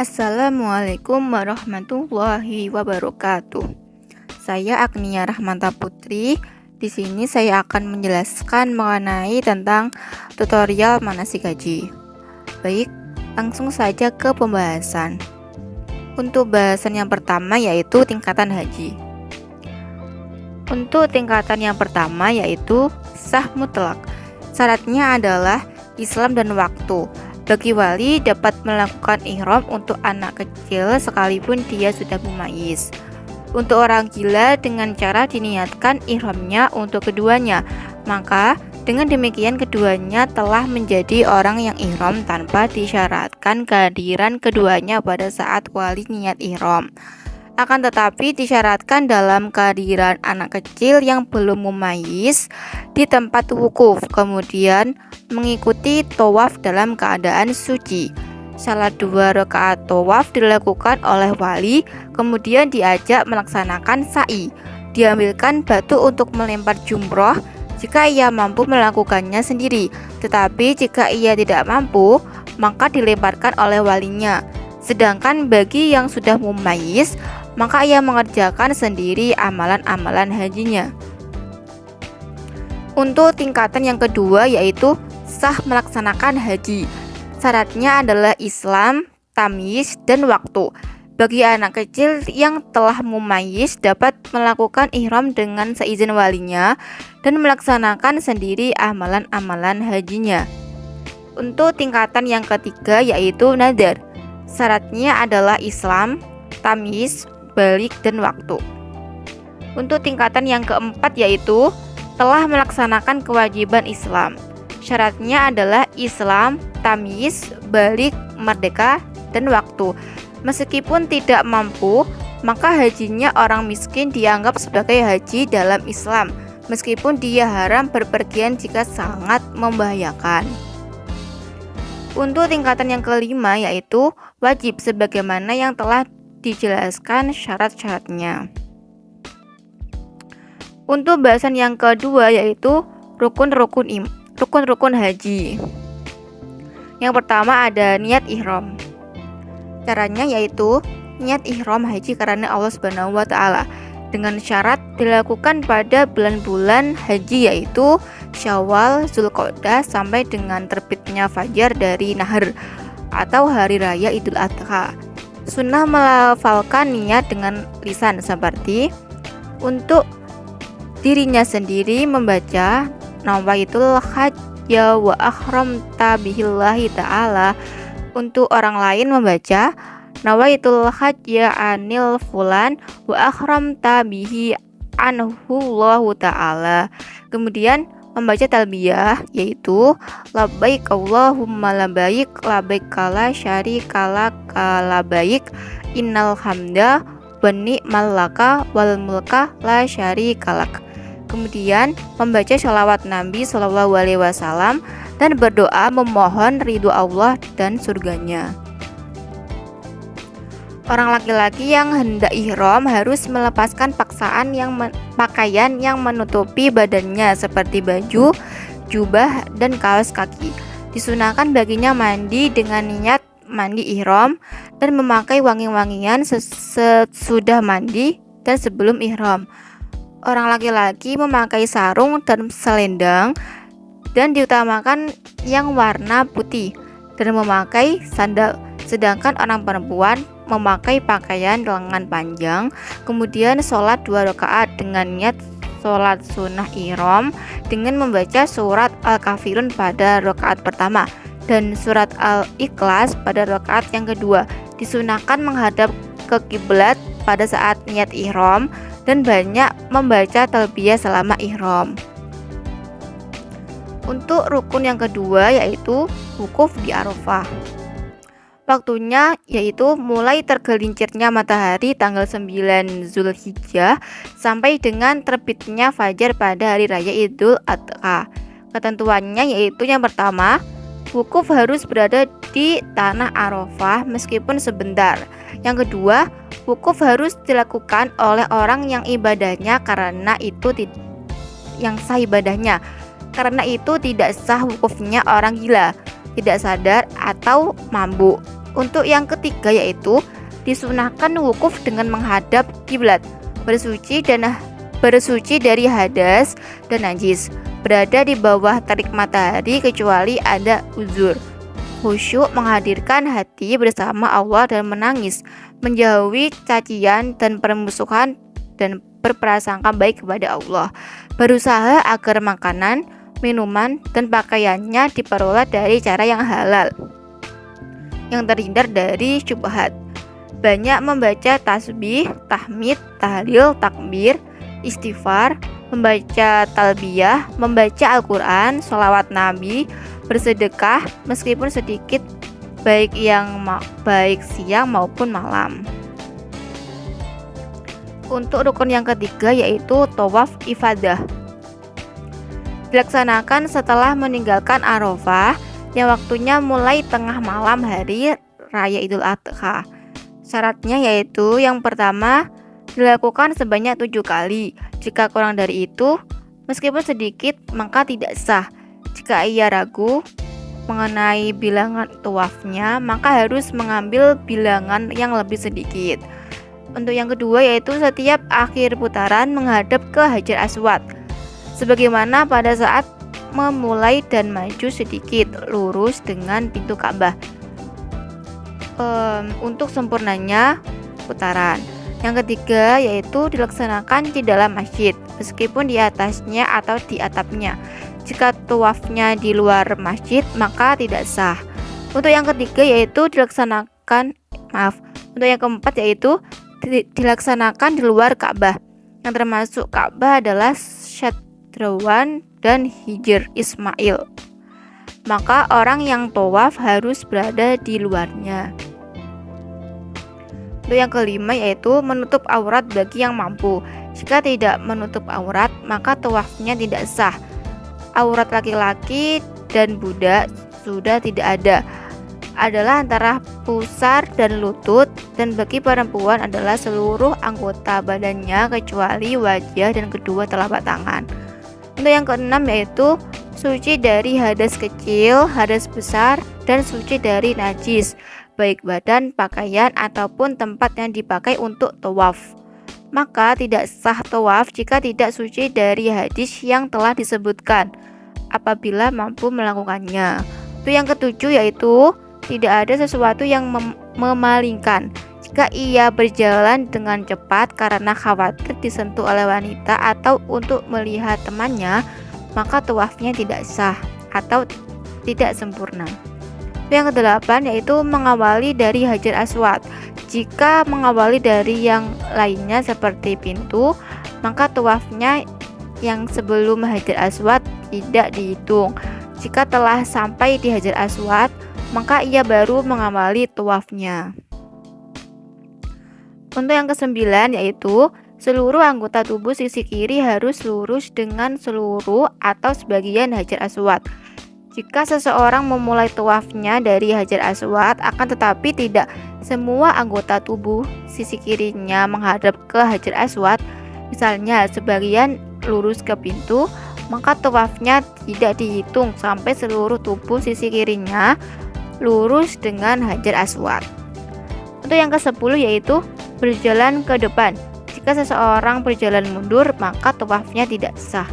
Assalamualaikum warahmatullahi wabarakatuh. Saya Agnia Rahmanta Putri. Di sini saya akan menjelaskan mengenai tentang tutorial manasik haji. Baik, langsung saja ke pembahasan. Untuk bahasan yang pertama yaitu tingkatan haji. Untuk tingkatan yang pertama yaitu sah mutlak. Syaratnya adalah Islam dan waktu. Bagi wali dapat melakukan ihram untuk anak kecil sekalipun dia sudah mumayyiz. Untuk orang gila dengan cara diniatkan ihramnya untuk keduanya, maka dengan demikian keduanya telah menjadi orang yang ihram tanpa disyaratkan kehadiran keduanya pada saat wali niat ihram. Akan tetapi disyaratkan dalam kehadiran anak kecil yang belum mumayyiz di tempat wukuf, kemudian mengikuti tawaf dalam keadaan suci. Salat 2 rakaat tawaf dilakukan oleh wali, kemudian diajak melaksanakan sa'i. Diambilkan batu untuk melempar jumroh jika ia mampu melakukannya sendiri, tetapi jika ia tidak mampu, maka dilemparkan oleh walinya. Sedangkan bagi yang sudah mumayyiz, maka ia mengerjakan sendiri amalan-amalan hajinya. Untuk tingkatan yang kedua yaitu sah melaksanakan haji. Syaratnya adalah Islam, tamyiz, dan waktu. Bagi anak kecil yang telah mumayyiz dapat melakukan ihram dengan seizin walinya dan melaksanakan sendiri amalan-amalan hajinya. Untuk tingkatan yang ketiga yaitu nadar. Syaratnya adalah Islam, tamyiz, balik, dan waktu. Untuk tingkatan yang keempat yaitu telah melaksanakan kewajiban Islam. Syaratnya adalah Islam, tamyiz, balik, merdeka, dan waktu. Meskipun tidak mampu, maka hajinya orang miskin dianggap sebagai haji dalam Islam, meskipun dia haram berpergian jika sangat membahayakan. Untuk tingkatan yang kelima yaitu wajib sebagaimana yang telah dijelaskan syarat-syaratnya. Untuk bahasan yang kedua yaitu rukun-rukun haji. Yang pertama ada niat ihram. Caranya yaitu niat ihram haji karena Allah Subhanahu wa taala dengan syarat dilakukan pada bulan-bulan haji yaitu Syawal, Zulqa'dah sampai dengan terbitnya fajar dari nahar atau hari raya Idul Adha. Sunnah melafalkan niat dengan lisan seperti untuk dirinya sendiri membaca nawaitul hajja wa ahramta bihillahi ta'ala. Untuk orang lain membaca nawaitul hajja anil fulan wa ahramta bihi anhullahu ta'ala. Kemudian membaca talbiyah yaitu labbaik Allahumma labbaik labbaik la syarika lak labbaik innal hamda wan ni'mal laka wal mulka la syarika lak. Kemudian membaca sholawat Nabi Shallallahu Alaihi Wasallam dan berdoa memohon ridho Allah dan surganya. Orang laki-laki yang hendak ihram harus melepaskan pakaian yang menutupi badannya seperti baju, jubah, dan kaos kaki. Disunahkan baginya mandi dengan niat mandi ihram dan memakai wangi-wangian sesudah mandi dan sebelum ihram. Orang laki-laki memakai sarung dan selendang dan diutamakan yang warna putih dan memakai sandal. Sedangkan orang perempuan memakai pakaian lengan panjang, kemudian sholat 2 rakaat dengan niat sholat sunnah ihram dengan membaca surat Al-Kafirun pada rakaat pertama dan surat Al-Ikhlas pada rakaat yang kedua. Disunahkan menghadap ke kiblat pada saat niat ihram dan banyak membaca talbiyah selama ihram. Untuk rukun yang kedua yaitu wukuf di Arafah. Waktunya yaitu mulai tergelincirnya matahari tanggal 9 Zulhijjah sampai dengan terbitnya fajar pada hari raya Idul Adha. Ketentuannya yaitu yang pertama, wukuf harus berada di tanah Arafah meskipun sebentar. Yang kedua, wukuf harus dilakukan oleh orang yang ibadahnya karena itu yang sah ibadahnya. Karena itu tidak sah wukufnya orang gila, tidak sadar atau mabuk. Untuk yang ketiga yaitu disunahkan wukuf dengan menghadap kiblat, bersuci dari hadas dan najis, berada di bawah terik matahari kecuali ada uzur, khusyuk menghadirkan hati bersama Allah dan menangis, menjauhi cacian dan permusuhan dan berprasangka baik kepada Allah, berusaha agar makanan, minuman, dan pakaiannya diperoleh dari cara yang halal, yang terhindar dari syubhat. Banyak membaca tasbih, tahmid, tahlil, takbir, istighfar, membaca talbiyah, membaca Al-Quran, sholawat Nabi, bersedekah meskipun sedikit, baik siang maupun malam. Untuk rukun yang ketiga yaitu tawaf ifadah, dilaksanakan setelah meninggalkan Arafah yang waktunya mulai tengah malam hari raya Idul Adha. Syaratnya yaitu yang pertama dilakukan sebanyak 7 kali. Jika kurang dari itu, meskipun sedikit, maka tidak sah. Jika ia ragu mengenai bilangan tawafnya, maka harus mengambil bilangan yang lebih sedikit. Untuk yang kedua yaitu setiap akhir putaran menghadap ke Hajar Aswad, sebagaimana pada saat memulai dan maju sedikit lurus dengan pintu Ka'bah. Untuk sempurnanya putaran. Yang ketiga yaitu dilaksanakan di dalam masjid, meskipun di atasnya atau di atapnya. Jika tawafnya di luar masjid, maka tidak sah. Untuk yang ketiga yaitu Untuk yang keempat yaitu dilaksanakan di luar Ka'bah. Yang termasuk Ka'bah adalah Syadran dan Hijr Ismail. Maka orang yang tawaf harus berada di luarnya. Untuk yang kelima yaitu menutup aurat bagi yang mampu. Jika tidak menutup aurat, maka tawafnya tidak sah. Aurat laki-laki dan budak sudah tidak adalah antara pusar dan lutut, dan bagi perempuan adalah seluruh anggota badannya kecuali wajah dan kedua telapak tangan. Untuk yang keenam yaitu suci dari hadas kecil, hadas besar, dan suci dari najis, baik badan, pakaian, ataupun tempat yang dipakai untuk tawaf. Maka tidak sah tawaf jika tidak suci dari hadis yang telah disebutkan, apabila mampu melakukannya. Itu yang ketujuh yaitu tidak ada sesuatu yang memalingkan. Jika ia berjalan dengan cepat karena khawatir disentuh oleh wanita atau untuk melihat temannya, maka tawafnya tidak sah atau tidak sempurna. Yang kedelapan yaitu mengawali dari Hajar Aswad. Jika mengawali dari yang lainnya seperti pintu, maka tawafnya yang sebelum Hajar Aswad tidak dihitung. Jika telah sampai di Hajar Aswad, maka ia baru mengawali tawafnya. Untuk yang kesembilan yaitu seluruh anggota tubuh sisi kiri harus lurus dengan seluruh atau sebagian Hajar Aswad. Jika seseorang memulai tawafnya dari Hajar Aswad, akan tetapi tidak semua anggota tubuh sisi kirinya menghadap ke Hajar Aswad, misalnya sebagian lurus ke pintu, maka tawafnya tidak dihitung sampai seluruh tubuh sisi kirinya lurus dengan Hajar Aswad. Untuk yang ke-10 yaitu berjalan ke depan. Jika seseorang berjalan mundur, maka tawafnya tidak sah.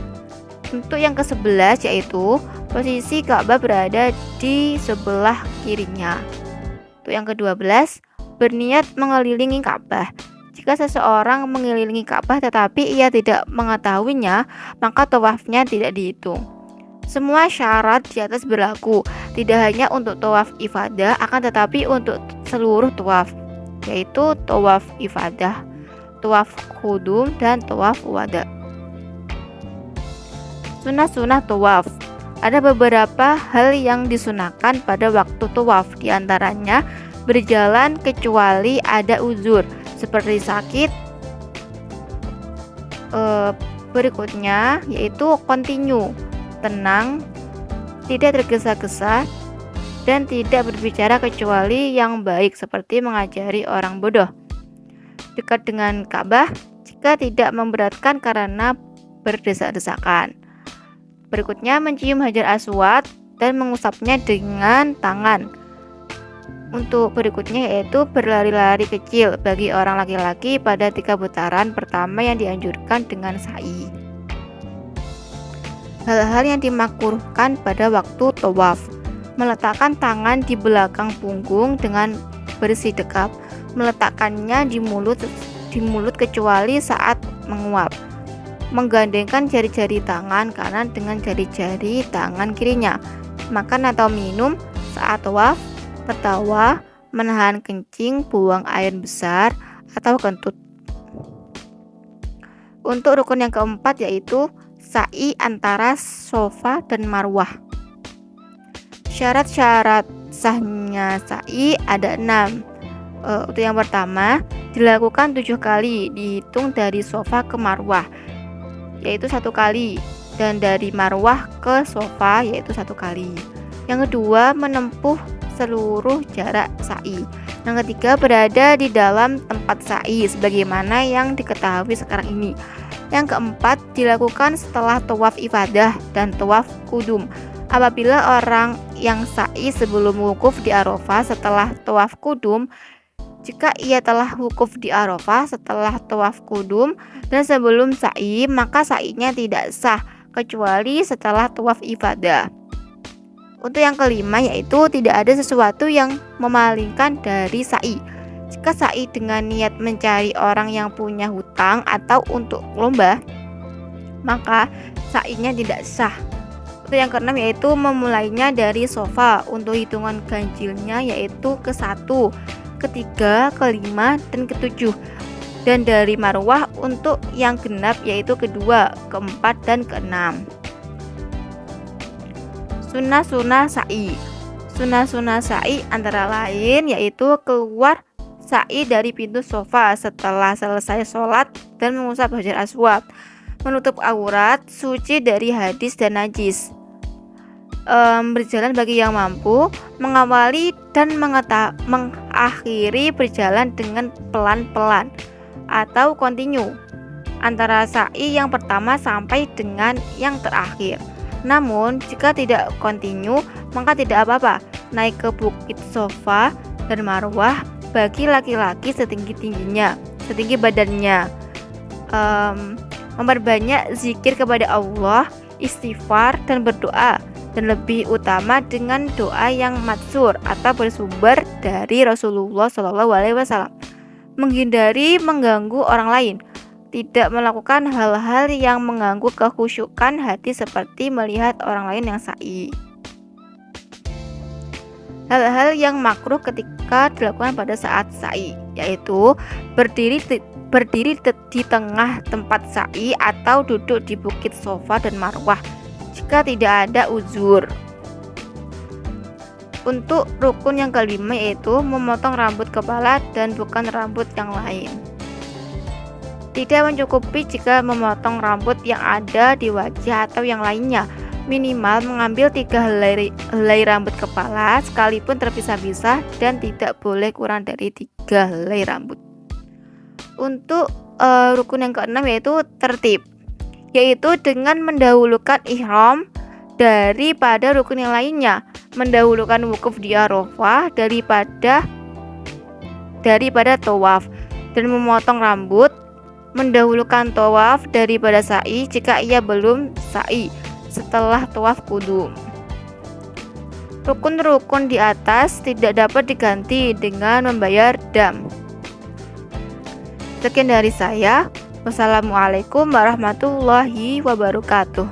Untuk yang ke-11 yaitu posisi Ka'bah berada di sebelah kirinya. Untuk yang ke-12 berniat mengelilingi Ka'bah. Jika seseorang mengelilingi Ka'bah tetapi ia tidak mengetahuinya, maka tawafnya tidak dihitung. Semua syarat di atas berlaku, tidak hanya untuk tawaf ifadah, akan tetapi untuk seluruh tawaf, yaitu tawaf ifadah, tawaf qudum, dan tawaf wada. Sunah-sunah tawaf. Ada beberapa hal yang disunahkan pada waktu tawaf, diantaranya berjalan kecuali ada uzur seperti sakit. Berikutnya yaitu continue, tenang, tidak tergesa-gesa, dan tidak berbicara kecuali yang baik seperti mengajari orang bodoh. Dekat dengan Ka'bah jika tidak memberatkan karena berdesak-desakan. Berikutnya mencium Hajar Aswad dan mengusapnya dengan tangan. Untuk berikutnya yaitu berlari-lari kecil bagi orang laki-laki pada 3 putaran pertama yang dianjurkan dengan sa'i. Hal-hal yang dimakruhkan pada waktu tawaf: meletakkan tangan di belakang punggung dengan bersidekap, meletakkannya di mulut kecuali saat menguap, menggandengkan jari-jari tangan kanan dengan jari-jari tangan kirinya, makan atau minum saat tawaf, tertawa, menahan kencing, buang air besar, atau kentut. Untuk rukun yang keempat yaitu sa'i antara Safa dan Marwah. Syarat-syarat sahnya sa'i ada 6. Untuk yang pertama, dilakukan 7 kali dihitung dari Safa ke Marwah, yaitu 1 kali, dan dari Marwah ke Safa yaitu 1 kali. Yang kedua, menempuh seluruh jarak sa'i. Yang ketiga, berada di dalam tempat sa'i sebagaimana yang diketahui sekarang ini. Yang keempat, dilakukan setelah tawaf ifadah dan tawaf kudum. Apabila orang yang sa'i sebelum wukuf di Arafah setelah tawaf kudum, jika ia telah wukuf di Arafah setelah tawaf kudum dan sebelum sa'i, maka sa'inya tidak sah kecuali setelah tawaf ifadah. Untuk yang kelima yaitu tidak ada sesuatu yang memalingkan dari sa'i. Jika sa'i dengan niat mencari orang yang punya hutang atau untuk lomba, maka sa'inya tidak sah. Untuk yang keenam yaitu memulainya dari Safa. Untuk hitungan ganjilnya yaitu ke-1, ke-3, ke-5, dan ke-7. Dan dari Marwah untuk yang genap yaitu ke-2, ke-4, dan ke-6. Sunnah-sunnah sa'i. Sunnah-sunnah sa'i antara lain yaitu keluar sa'i dari pintu Safa setelah selesai sholat dan mengusap Hajar Aswad, menutup aurat, suci dari hadis dan najis, berjalan bagi yang mampu, mengawali dan mengakhiri berjalan dengan pelan-pelan atau kontinu antara sa'i yang pertama sampai dengan yang terakhir. Namun jika tidak kontinu maka tidak apa-apa naik ke bukit Safa dan Marwah bagi laki-laki setinggi-tingginya, setinggi badannya, memperbanyak zikir kepada Allah, istighfar dan berdoa, dan lebih utama dengan doa yang matsur atau bersumber dari Rasulullah SAW, menghindari mengganggu orang lain, tidak melakukan hal-hal yang mengganggu kekhusyukan hati seperti melihat orang lain yang sa'i. Hal-hal yang makruh ketika dilakukan pada saat sa'i yaitu berdiri di tengah tempat sa'i atau duduk di bukit Safa dan Marwah jika tidak ada uzur. Untuk rukun yang kelima yaitu memotong rambut kepala dan bukan rambut yang lain. Tidak mencukupi jika memotong rambut yang ada di wajah atau yang lainnya. Minimal mengambil 3 helai rambut kepala sekalipun terpisah-pisah dan tidak boleh kurang dari 3 helai rambut. Untuk rukun yang keenam yaitu tertib, yaitu dengan mendahulukan ihram daripada rukun yang lainnya, mendahulukan wukuf di Arafah daripada tawaf, dan memotong rambut, mendahulukan tawaf daripada sa'i jika ia belum sa'i setelah tawaf kudum. Rukun-rukun di atas tidak dapat diganti dengan membayar dam. Sekian dari saya. Wassalamualaikum warahmatullahi wabarakatuh.